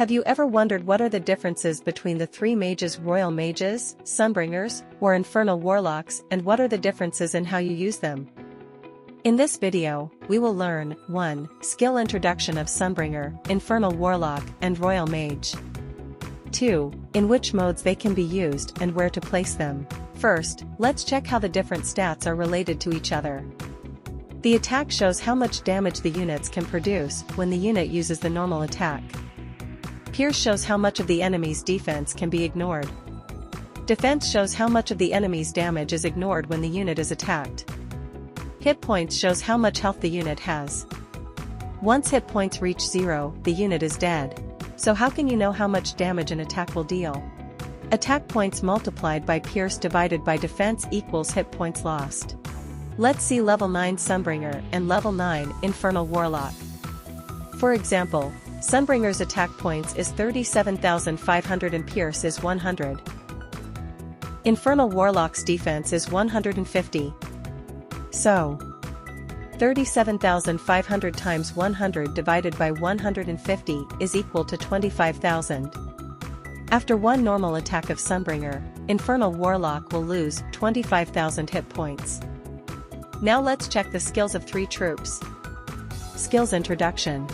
Have you ever wondered what are the differences between the three mages: Royal Mages, Sunbringers, or Infernal Warlocks, and what are the differences in how you use them? In this video, we will learn 1. Skill introduction of Sunbringer, Infernal Warlock, and Royal Mage. 2. In which modes they can be used and where to place them. First, let's check how the different stats are related to each other. The attack shows how much damage the units can produce when the unit uses the normal attack. Pierce shows how much of the enemy's defense can be ignored. Defense shows how much of the enemy's damage is ignored when the unit is attacked. Hit points shows how much health the unit has. Once hit points reach 0, the unit is dead. So how can you know how much damage an attack will deal? Attack points multiplied by Pierce divided by defense equals hit points lost. Let's see level 9 Sunbringer and level 9 Infernal Warlock. For example, Sunbringer's attack points is 37,500 and Pierce is 100. Infernal Warlock's defense is 150. So, 37,500 times 100 divided by 150 is equal to 25,000. After one normal attack of Sunbringer, Infernal Warlock will lose 25,000 hit points. Now let's check the skills of 3 troops. Skills introduction.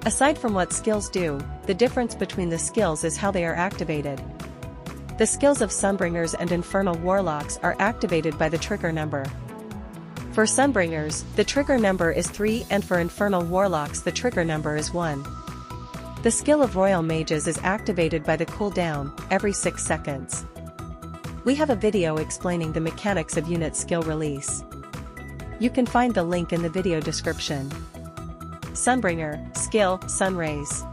Aside from what skills do, the difference between the skills is how they are activated. The skills of Sunbringers and Infernal Warlocks are activated by the trigger number. For Sunbringers, the trigger number is 3 and for Infernal Warlocks the trigger number is 1. The skill of Royal Mages is activated by the cooldown, every 6 seconds. We have a video explaining the mechanics of unit skill release. You can find the link in the video description. Sunbringer, skill, Sunrays.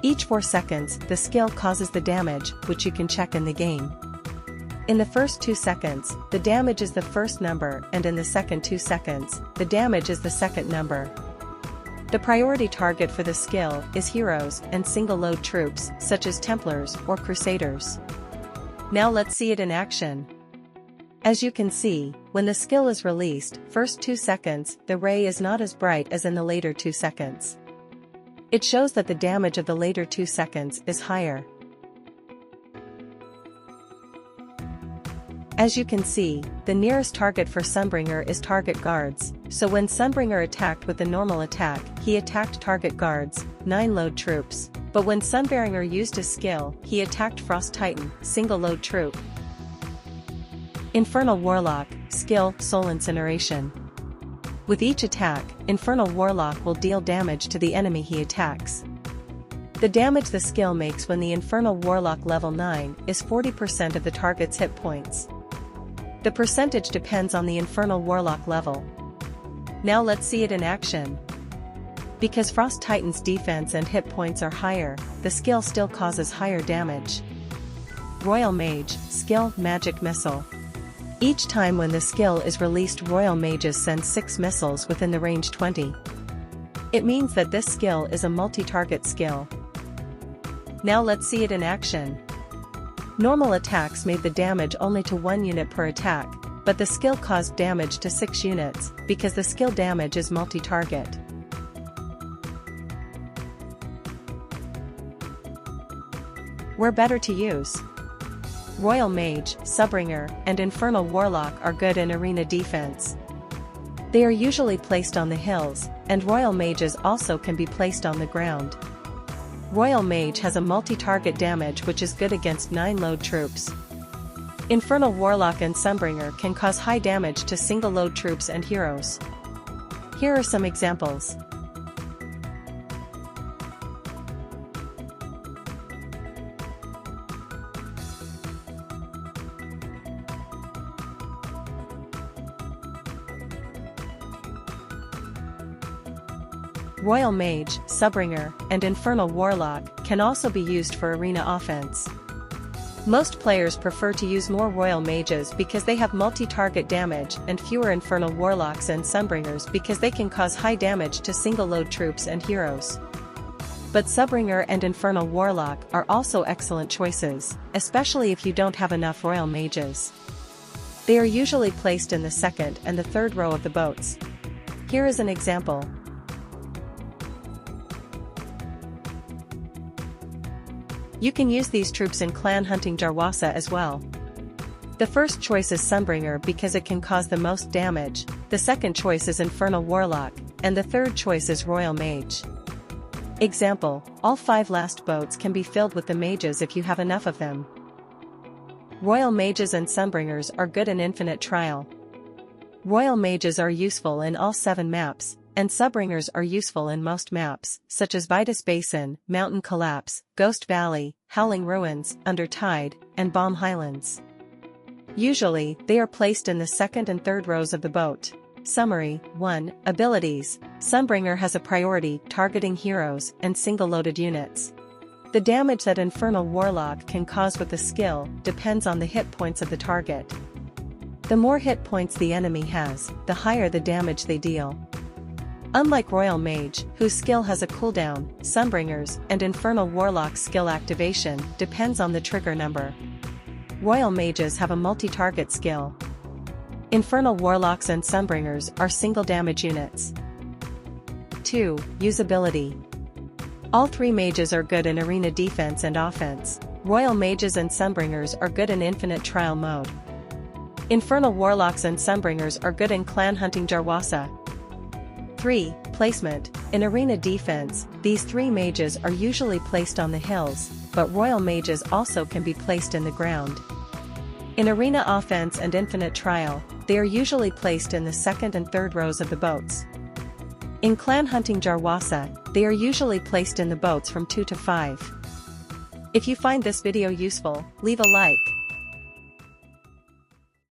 Each 4 seconds, the skill causes the damage, which you can check in the game. In the first 2 seconds, the damage is the first number, and in the second 2 seconds, the damage is the second number. The priority target for the skill is heroes and single-load troops, such as Templars or Crusaders. Now let's see it in action. As you can see, when the skill is released, first 2 seconds, the ray is not as bright as in the later 2 seconds. It shows that the damage of the later 2 seconds is higher. As you can see, the nearest target for Sunbringer is target guards, so when Sunbringer attacked with the normal attack, he attacked target guards, 9-load troops, but when Sunbringer used his skill, he attacked Frost Titan, single-load troop. Infernal Warlock, skill, Soul Incineration. With each attack, Infernal Warlock will deal damage to the enemy he attacks. The damage the skill makes when the Infernal Warlock level 9 is 40% of the target's hit points. The percentage depends on the Infernal Warlock level. Now let's see it in action. Because Frost Titan's defense and hit points are higher, the skill still causes higher damage. Royal Mage, skill, Magic Missile. Each time when the skill is released, Royal Mages send 6 missiles within the range 20. It means that this skill is a multi-target skill. Now let's see it in action. Normal attacks made the damage only to 1 unit per attack, but the skill caused damage to 6 units, because the skill damage is multi-target. We're better to use. Royal Mage, Sunbringer, and Infernal Warlock are good in arena defense. They are usually placed on the hills, and Royal Mages also can be placed on the ground. Royal Mage has a multi-target damage which is good against 9-load troops. Infernal Warlock and Sunbringer can cause high damage to single-load troops and heroes. Here are some examples. Royal Mage, Sunbringer, and Infernal Warlock can also be used for arena offense. Most players prefer to use more Royal Mages because they have multi-target damage and fewer Infernal Warlocks and Sunbringers because they can cause high damage to single-load troops and heroes. But Sunbringer and Infernal Warlock are also excellent choices, especially if you don't have enough Royal Mages. They are usually placed in the second and the third row of the boats. Here is an example. You can use these troops in clan hunting Jarwasa as well. The first choice is Sunbringer because it can cause the most damage, the second choice is Infernal Warlock, and the third choice is Royal Mage. Example, all 5 last boats can be filled with the mages if you have enough of them. Royal Mages and Sunbringers are good in Infinite Trial. Royal Mages are useful in all 7 maps, and Sunbringers are useful in most maps, such as Vitus Basin, Mountain Collapse, Ghost Valley, Howling Ruins, Undertide, and Bomb Highlands. Usually, they are placed in the second and third rows of the boat. Summary: 1. Abilities. Sunbringer has a priority targeting heroes and single-loaded units. The damage that Infernal Warlock can cause with the skill depends on the hit points of the target. The more hit points the enemy has, the higher the damage they deal. Unlike Royal Mage, whose skill has a cooldown, Sunbringer's and Infernal Warlock's skill activation depends on the trigger number. Royal Mages have a multi-target skill. Infernal Warlocks and Sunbringers are single damage units. 2. Usability. All 3 mages are good in arena defense and offense. Royal Mages and Sunbringers are good in Infinite Trial mode. Infernal Warlocks and Sunbringers are good in clan hunting Jarwasa. 3. Placement. In arena defense, these 3 mages are usually placed on the hills, but Royal Mages also can be placed in the ground. In arena offense and Infinite Trial, they are usually placed in the second and third rows of the boats. In clan hunting Jarwasa, they are usually placed in the boats from 2 to 5. If you find this video useful, leave a like,